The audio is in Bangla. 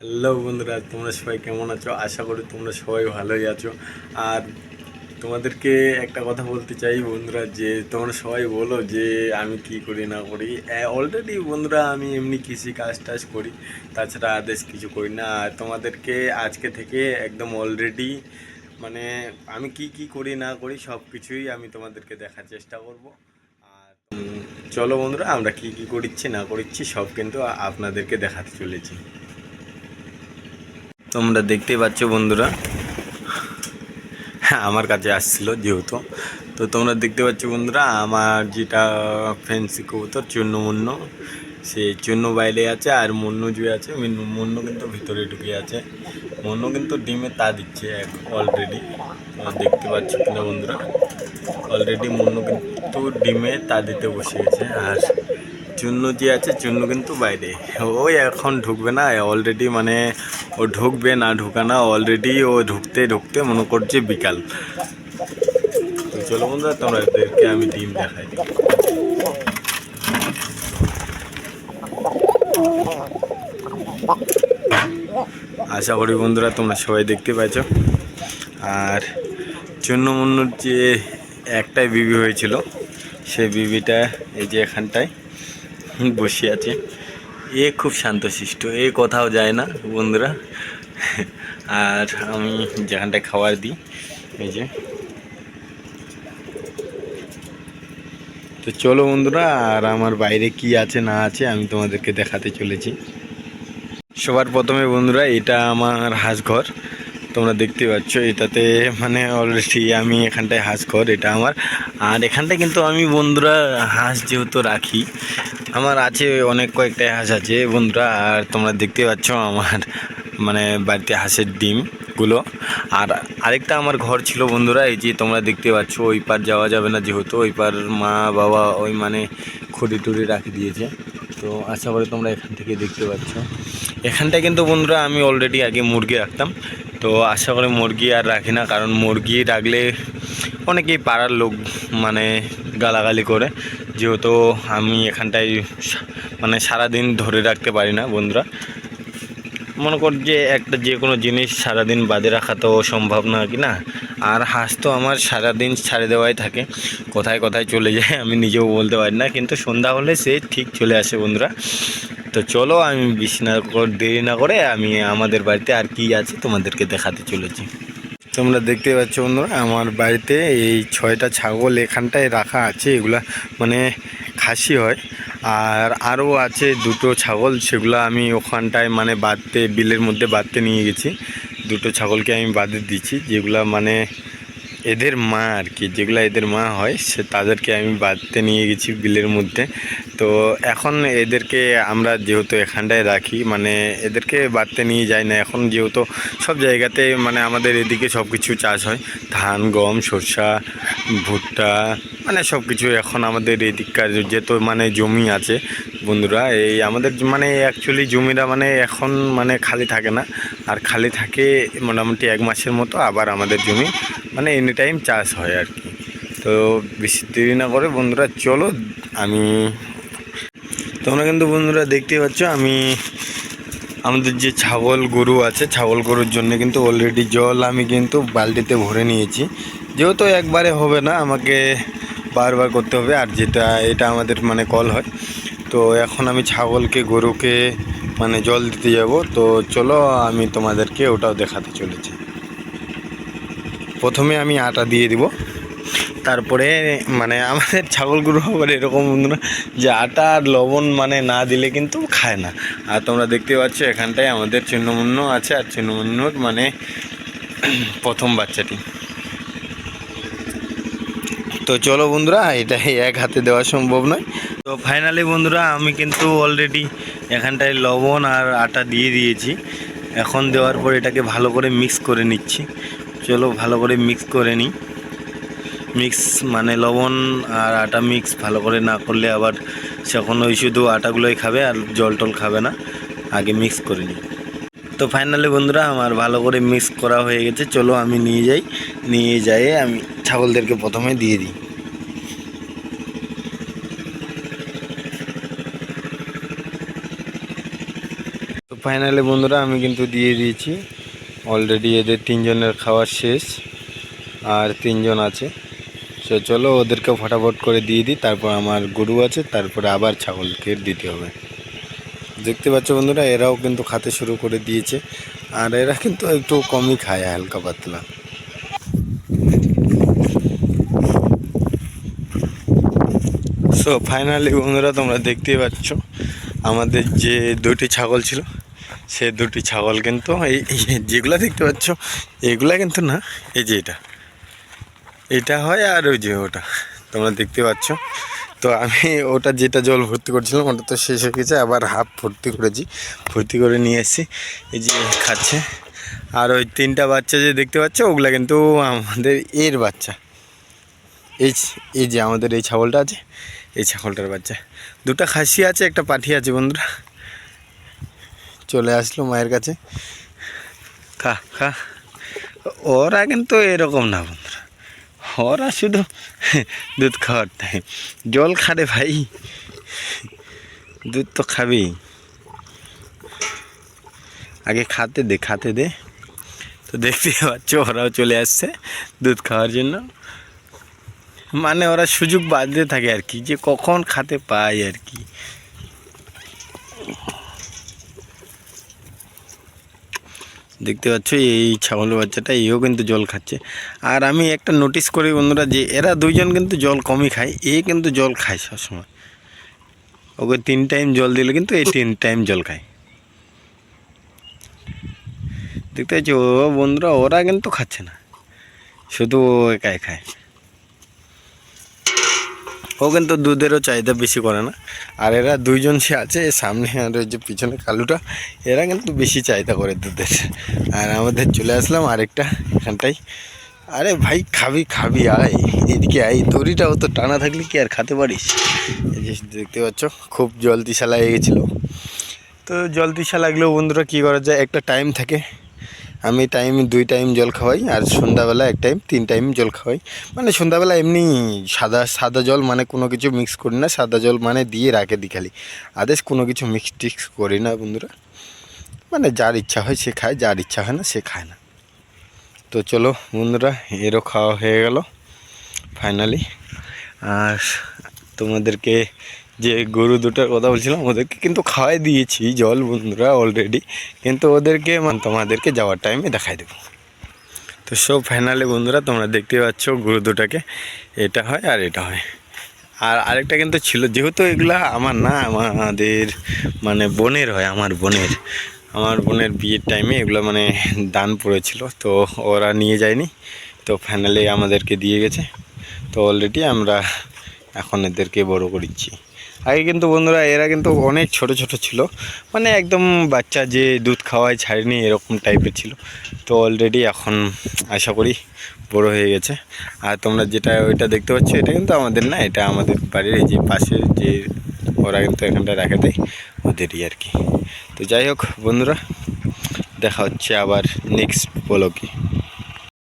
হ্যালো বন্ধুরা, তোমরা সবাই কেমন আছো? আশা করি তোমরা সবাই ভালোই আছো। আর তোমাদেরকে একটা কথা বলতে চাই বন্ধুরা, যে তোমরা সবাই বলো যে আমি কি করি না করি। অলরেডি বন্ধুরা আমি এমনি কৃষি কাজ টাজ করি, তাছাড়া আদেশ কিছু করি না। আর তোমাদেরকে আজকে থেকে একদম অলরেডি মানে আমি কি কি করি না করি সব কিছুই আমি তোমাদেরকে দেখার চেষ্টা করব। আর চলো বন্ধুরা, আমরা কি কি করিচ্ছি না করিচ্ছি সব কিন্তু আপনাদেরকে দেখাতে চলেছি। তোমরা দেখতেই পাচ্ছ বন্ধুরা, হ্যাঁ আমার কাছে আসছিল যেহেতু। তো তোমরা দেখতে পাচ্ছ বন্ধুরা, আমার যেটা ফেন্সি কবুতর চূর্ণ মুন্ন, সে চূর্ণ বাইরে আছে আর মুন্ন জুয়ে আছে। মুন্ন কিন্তু ভিতরে ঢুকে আছে। মুন্ন কিন্তু ডিমে তা দিচ্ছে অলরেডি। তোমরা দেখতে পাচ্ছ কিনা বন্ধুরা, অলরেডি মুন্ন কিন্তু ডিমে তা দিতে বসে গেছে। আর চূর্ণ যে আছে, চূর্ণ কিন্তু বাইরে, ওই এখন ঢুকবে না অলরেডি, মানে ও ঢুকবে না ঢুকা না, অলরেডি ও ঢুকতে ঢুকতে মনে করছে বিকাল। তো চলো বন্ধুরা, তোমরা এদেরকে আমি ডিম দেখাই দিই। আশা করি বন্ধুরা তোমরা সবাই দেখতে পাইছো। আর চূর্ণ মুন্নুর যে একটাই বিবি হয়েছিল, সেই বিবিটা এই যে এখানটায় বসে আছে। এ খুব শান্তশিষ্ট, এ কোথাও যায় না বন্ধুরা। আর আমি যেখানটায় খাবার দিই, এই যে। তো চলো বন্ধুরা, আর আমার বাইরে কি আছে না আছে আমি তোমাদেরকে দেখাতে চলেছি। সবার প্রথমে বন্ধুরা, এটা আমার হাঁসঘর। তোমরা দেখতে পাচ্ছ এটাতে, মানে অলরেডি আমি এখানটায় হাঁসঘর, এটা আমার। আর এখানটায় কিন্তু আমি বন্ধুরা হাঁস যেহেতু রাখি, আমার আছে অনেক কয়েকটাই হাঁস আছে বন্ধুরা। আর তোমরা দেখতে পাচ্ছ আমার মানে বাড়িতে হাঁসের ডিমগুলো। আর আরেকটা আমার ঘর ছিল বন্ধুরা, এই যে তোমরা দেখতে পাচ্ছ, ওই পার যাওয়া যাবে না যেহেতু, ওই পার মা বাবা ওই মানে খুঁড়ি টুড়ি রাখি দিয়েছে। তো আশা করি তোমরা এখান থেকে দেখতে পাচ্ছ। এখানটায় কিন্তু বন্ধুরা আমি অলরেডি আগে মুরগি রাখতাম। তো আশা করি মুরগি আর রাখি না, কারণ মুরগি রাখলে অনেকেই পাড়ার লোক মানে গালাগালি করে, যেহেতু আমি এখানটায় মানে সারাদিন ধরে রাখতে পারি না বন্ধুরা। মনে কর যে একটা যে কোনো জিনিস সারাদিন বাদে রাখা তো সম্ভব না কি না। আর হাঁস তো আমার সারাদিন ছাড়ে দেওয়াই থাকে, কোথায় কোথায় চলে যায় আমি নিজেও বলতে পারি না, কিন্তু সন্ধ্যা হলে সে ঠিক চলে আসে বন্ধুরা। তো চলো আমি বেশি না দেরি না করে আমি আমাদের বাড়িতে আর কি আছে তোমাদেরকে দেখাতে চলেছি। তোমরা দেখতে পাচ্ছ বন্ধুরা, আমার বাড়িতে এই 6টা ছাগল এখানটায় রাখা আছে। এগুলা মানে খাসি হয়। আর আরও আছে 2টো ছাগল, সেগুলো আমি ওখানটায় মানে বাঁধতে, বিলের মধ্যে বাঁধতে নিয়ে গেছি। 2টো ছাগলকে আমি বাঁধে দিচ্ছি, যেগুলা মানে এদের মা আর কি, যেগুলো এদের মা হয়, সে তাদেরকে আমি বাঁধতে নিয়ে গেছি বিলের মধ্যে। তো এখন এদেরকে আমরা যেহেতু এখানটায় রাখি, মানে এদেরকে বাঁধতে নিয়ে যাই না এখন, যেহেতু সব জায়গাতে মানে আমাদের এদিকে সব কিছু চাষ হয়, ধান গম সরষা ভুট্টা, মানে সব কিছু এখন আমাদের এদিককার যেহেতু মানে জমি আছে বন্ধুরা, এই আমাদের মানে অ্যাকচুয়ালি জমিটা মানে এখন মানে খালি থাকে না, আর খালি থাকে মোটামুটি 1 মাসের মতো, আবার আমাদের জমি মানে এনি টাইম চাষ হয় আর কি। তো বেশি দেরি না করে বন্ধুরা চলো আমি, তোমরা কিন্তু বন্ধুরা দেখতেই পাচ্ছ আমি আমাদের যে ছাগল গরু আছে, ছাগল গরুর জন্য কিন্তু অলরেডি জল আমি কিন্তু বালতিতে ভরে নিয়েছি। যেহেতু একবারে হবে না, আমাকে বারবার করতে হবে। আর যেটা এটা আমাদের মানে কল হয়। তো এখন আমি ছাগলকে গরুকে মানে জল দিতে যাব। তো চলো আমি তোমাদেরকে ওটাও দেখাতে চলেছি। প্রথমে আমি আটা দিয়ে দিব, তারপরে মানে আমাদের ছাগলগুলো আবার এরকম বন্ধুরা, যে আটা আর লবণ মানে না দিলে কিন্তু খায় না। আর তোমরা দেখতে পাচ্ছ এখানটায় আমাদের চূর্ণমূন্য আছে, আর চূর্ণমূন্যর মানে প্রথম বাচ্চাটি। তো চলো বন্ধুরা, এটা এক হাতে দেওয়া সম্ভব নয়। তো ফাইনালি বন্ধুরা আমি কিন্তু অলরেডি এখানটায় লবণ আর আটা দিয়ে দিয়েছি। এখন দেওয়ার পর এটাকে ভালো করে মিক্স করে নিচ্ছি। চলো ভালো করে মিক্স করে নিই। মিক্স মানে লবণ আর আটা মিক্স ভালো করে না করলে আবার সেখন ওই শুধু আটাগুলোই খাবে আর জল টল খাবে না। আগে মিক্স করে নিই। তো ফাইনালি বন্ধুরা আমার ভালো করে মিক্স করা হয়ে গেছে। চলো আমি নিয়ে যাই আমি ছাগলদেরকে প্রথমে দিয়ে দিই। তো ফাইনালি বন্ধুরা আমি কিন্তু দিয়ে দিয়েছি অলরেডি, এদের 3 জনের খাওয়া শেষ আর 3 জন আছে। সো চলো ওদেরকে ফটাফট করে দিয়ে দিই, তারপর আমার গরু আছে, তারপরে আবার ছাগলকে দিতে হবে। দেখতে পাচ্ছ বন্ধুরা এরাও কিন্তু খেতে শুরু করে দিয়েছে, আর এরা কিন্তু একটু কমই খায়, হালকা পাতলা। সো ফাইনালি বন্ধুরা তোমরা দেখতেই পাচ্ছ আমাদের যে 2টি ছাগল ছিল, সে 2টি ছাগল কিন্তু এই যেগুলা দেখতে পাচ্ছ এগুলা কিন্তু না, এই যে এটা হয় আর ওই যে ওটা তোমরা দেখতে পাচ্ছ। তো আমি ওটা যেটা জল ভর্তি করছিলাম ওটা তো শেষ হয়ে গেছে, আবার হাফ ভর্তি করেছি, ভর্তি করে নিয়ে এসেছি, এই যে খাচ্ছে। আর ওই 3টা বাচ্চা যে দেখতে পাচ্ছ ওগুলা কিন্তু আমাদের এর বাচ্চা, এই যে আমাদের এই ছাগলটা আছে, এই ছাগলটার বাচ্চা। 2টা খাসি আছে, একটা পাঠি আছে বন্ধুরা। চলে আসলো মায়ের কাছে, খা খা। ওরা কিন্তু এরকম না বন্ধুরা, ওরা শুধু দুধ খাওয়ার টাইম, জল খাবে ভাই, দুধ তো খাবেই, আগে খাতে দে। তো দেখতে পাচ্ছ ওরাও চলে আসছে দুধ খাওয়ার জন্য, মানে ওরা সুযোগ বাঁধতে থাকে আর কি, যে কখন খেতে পায় আর কি। দেখতে পাচ্ছ এই ছাগলের বাচ্চাটা এও কিন্তু জল খাচ্ছে। আর আমি একটা নোটিস করি বন্ধুরা যে এরা 2 জন কিন্তু জল কমই খায়, কিন্তু জল খায় সবসময়। ওকে 3 টাইম জল দিলে কিন্তু এই 3 টাইম জল খায়। দেখতে পাচ্ছি ও বন্ধুরা ওরা কিন্তু খাচ্ছে না, শুধু ও একাই খায়। ও কিন্তু দুধেরও চাহিদা বেশি করে না। আর এরা 2 জন সে আছে সামনে আর ওই যে পিছনে কালুটা, এরা কিন্তু বেশি চাহিদা করে দুধের। আর আমাদের চলে আসলাম আরেকটা এখানটাই। আরে ভাই খাবি আয়, এদিকে আয়, দড়িটাও তো টানা থাকলে কি আর খেতে পারিস। এই যে দেখতে পাচ্ছ খুব জল তৃষা লেগে গেছিলো। তো জল তৃষা লাগলেও বন্ধুরা কী করা যায়, একটা টাইম থাকে, আমি 2 টাইম জল খাওয়াই, আর সন্ধ্যাবেলা 1 টাইম, 3 টাইম জল খাওয়াই। মানে সন্ধ্যাবেলা এমনি সাদা জল, মানে কোনো কিছু মিক্স করি না, সাদা জল মানে দিয়ে রাখে দিই খালি, আদেশ কোনো কিছু মিক্স টিক্স করি না বন্ধুরা। মানে যার ইচ্ছা হয় সে খায়, যার ইচ্ছা হয় না সে খায় না। তো চলো বন্ধুরা এরও খাওয়া হয়ে গেল ফাইনালি। আর তোমাদেরকে যে গরু 2টার কথা বলছিলাম ওদেরকে কিন্তু খাওয়াই দিয়েছি জল বন্ধুরা অলরেডি, কিন্তু ওদেরকে তোমাদেরকে যাওয়ার টাইমে দেখাই দেবো। তো সব ফাইনালি বন্ধুরা তোমরা দেখতে পাচ্ছ গরু 2টাকে, এটা হয় আর এটা হয়। আর আরেকটা কিন্তু ছিল, যেহেতু এগুলা আমার না, আমাদের মানে বোনের হয়, আমার বোনের বিয়ের টাইমে এগুলো মানে দান পড়েছিল, তো ওরা নিয়ে যায়নি, তো ফাইনালি আমাদেরকে দিয়ে গেছে। তো অলরেডি আমরা এখন এদেরকে বড় করছি। আগে কিন্তু বন্ধুরা এরা কিন্তু অনেক ছোট ছিল, মানে একদম বাচ্চা যে দুধ খাওয়ায় ছাড়েনি এরকম টাইপের ছিল। তো অলরেডি এখন আশা করি বড় হয়ে গেছে। আর তোমরা যেটা ওইটা দেখতে পাচ্ছ এটা কিন্তু আমাদের না, এটা আমাদের বাড়ির এই যে পাশে যে ওরা কিন্তু এখানটা রেখে দেয় ওদেরই আর কি। তো যাই হোক বন্ধুরা দেখা হচ্ছে আবার নেক্সট ব্লগে।